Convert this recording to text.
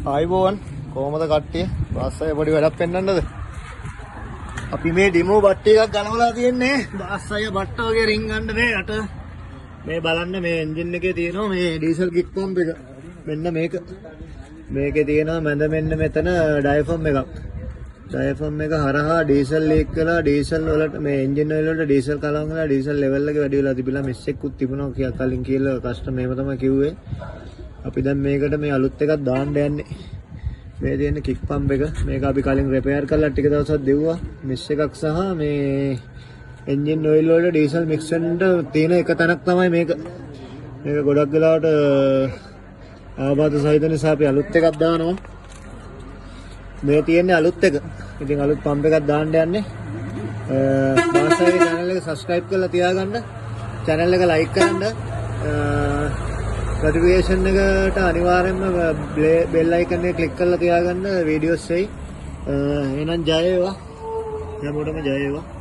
ආයිබෝවන් කොහමද කට්ටිය? බාස්සය පොඩි වැඩක් පෙන්නන්නද? අපි මේ ඩිමෝ බට්ටි එකක් ගලවලා තියෙන්නේ. බාස්සය බට්ට වගේ රින් ගන්න මේ යට. මේ බලන්න මේ එන්ජින් එකේ තියෙනවා මේ ඩීසල් කික් පම්ප් එක. මෙන්න මේක. මේකේ තියෙනවා මැද මෙන්න මෙතන ඩයෆ්‍රම් එකක්. ඩයෆ්‍රම් එක හරහා ඩීසල් ලීක් කරලා ඩීසල් වලට මේ එන්ජින් ඔයිල් වලට ඩීසල් කලවම් කරලා ඩීසල් ලෙවල් එක වැඩි වෙලා තිබිලා මිස් එකකුත් තිබුණා කියලා කලින් කියලා කස්ටමර් මේව තමයි කිව්වේ. අපි දැන් මේකට මේ අලුත් එකක් දාන්න යන්නේ. මේ තියෙන කික් පම්ප් එක. මේක අපි කලින් රිපෙයාර් කරලා ටික දවසක් දෙව්වා. මිස් එකක් සහ මේ එන්ජින් ඔයිල් වලට ඩීසල් මික්ස් වෙන්න තියෙන එක තැනක් තමයි මේක. මේක ගොඩක් වෙලාවට ආබාධ සහිත නිසා අපි අලුත් එකක් දානවා. මේ තියෙන්නේ අලුත් එක. ඉතින් අලුත් පම්ප් එකක් දාන්න යන්නේ. බාස්සගේ channel එක subscribe කරලා තියාගන්න. channel එක like කරන්න. notification එකට අනිවාර්යෙන්ම bell icon එක click කරලා තියාගන්න. videos එයි. එහෙනම් ජය වේවා. හැමෝටම ජය වේවා.